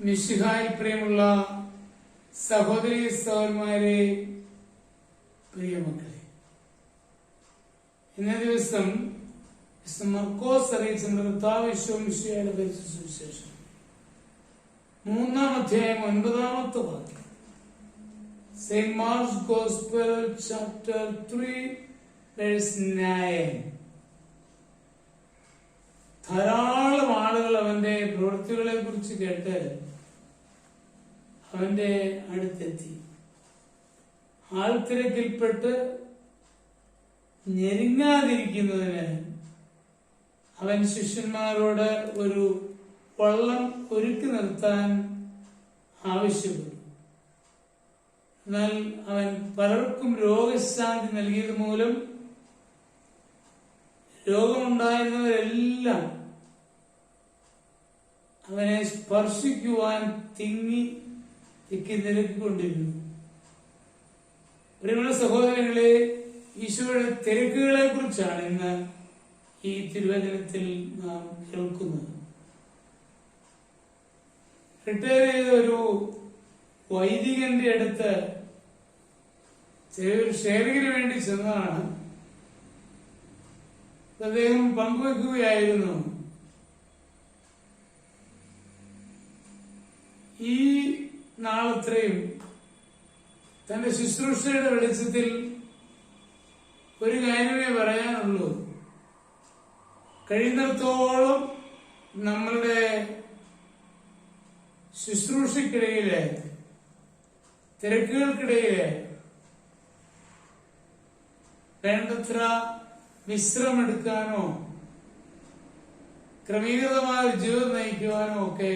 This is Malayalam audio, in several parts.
മിശിഹായിൽ പ്രിയമുള്ള സഹോദരീ സഹോദരന്മാരെ, പ്രിയമക്കളെ, ഇന്നേ ദിവസം മർക്കോസ് അറിയിച്ച കർത്താവ് മിശിഹായുടെ പരിശുദ്ധ സുവിശേഷം 3-ാം അധ്യായം 9-ാമത്തെ വാക്യം. St. Mark's Gospel chapter 3 verse 9. ധാരാളം ആളുകൾ അവന്റെ പ്രവൃത്തികളെ കുറിച്ച് കേട്ട് അവന്റെ അടുത്തെത്തി. ആൾത്തിരക്കിൽപ്പെട്ട് ഞെരുങ്ങാതിരിക്കുന്നതിന് അവൻ ശിഷ്യന്മാരോട് ഒരു വള്ളം ഒരുക്കി നിർത്താൻ ആവശ്യപ്പെട്ടു. എന്നാൽ അവൻ പലർക്കും രോഗശാന്തി നൽകിയത് മൂലം രോഗമുണ്ടായിരുന്നവരെല്ലാം അവനെ സ്പർശിക്കുവാൻ തിക്കി നിരക്കിക്കൊണ്ടിരുന്നു. പ്രിയമുള്ള സഹോദരങ്ങളെ, ഈശോയുടെ തിരക്കുകളെ കുറിച്ചാണ് ഇന്ന് ഈ തിരുവചനത്തിൽ നാം കേൾക്കുന്നത്. റിട്ടയർ ചെയ്ത ഒരു വൈദികന്റെ അടുത്ത് ഒരു ഷെയറിങ്ങിന് വേണ്ടി ചെന്നതാണ്. അദ്ദേഹം പങ്കുവെക്കുകയായിരുന്നു, ഈ നാളത്രയും തന്റെ ശുശ്രൂഷയുടെ വെളിച്ചത്തിൽ ഒരു കാര്യമേ പറയാനുള്ളൂ. കഴിയുന്നിടത്തോളം നമ്മളുടെ ശുശ്രൂഷയ്ക്കിടയില്, തിരക്കുകൾക്കിടയില് വേണ്ടത്ര വിശ്രമെടുക്കാനോ ക്രമീകൃതമായ ജീവിതം നയിക്കുവാനോ ഒക്കെ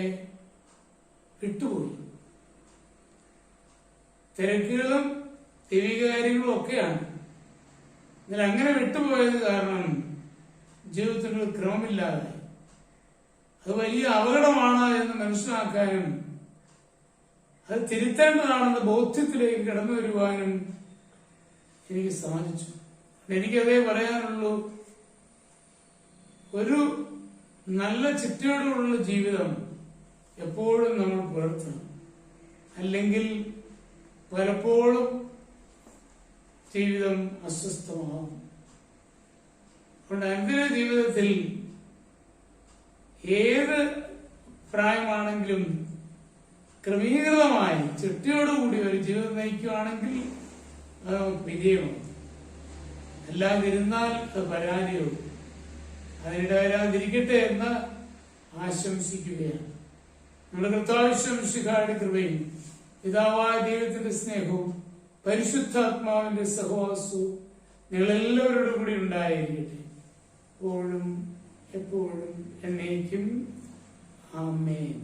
വിട്ടുപോയി. തിരക്കുകളും ദൈവിക കാര്യങ്ങളും ഒക്കെയാണ്. എന്നാൽ അങ്ങനെ വിട്ടുപോയത് കാരണം ജീവിതത്തിന് ക്രമമില്ലാതായി. അത് വലിയ അപകടമാണ് എന്ന് മനസ്സിലാക്കാനും അത് തിരുത്തേണ്ടതാണെന്ന് ബോധ്യത്തിലേക്ക് കടന്നു വരുവാനും എനിക്ക് സാധിച്ചു. എനിക്കതേ പറയാനുള്ളൂ. ഒരു നല്ല ചിട്ടയോടുള്ള ജീവിതം എപ്പോഴും നമ്മൾ പുലർത്തണം. അല്ലെങ്കിൽ പലപ്പോഴും ജീവിതം അസ്വസ്ഥമാകും. അതുകൊണ്ട് അനുദിന ജീവിതത്തിൽ ഏത് പ്രായമാണെങ്കിലും ക്രമീകൃതമായി ചിട്ടയോടുകൂടി ഒരു ജീവിതം നയിക്കുകയാണെങ്കിൽ അത് വിജയമാണ്. അല്ലാതിരുന്നാൽ അത് പരാജയവും. അതിനിടെ വരാതിരിക്കട്ടെ എന്ന് ആശംസിക്കുകയാണ്. നമ്മുടെ കർത്താവിന്റെ കൃപയും പിതാവായ ദൈവത്തിന്റെ സ്നേഹവും പരിശുദ്ധാത്മാവിന്റെ സഹവാസവും നിങ്ങളെല്ലാവരോടും കൂടി ഉണ്ടായിരിക്കട്ടെ, എപ്പോഴും എപ്പോഴും എന്നേക്കും. ആമേൻ.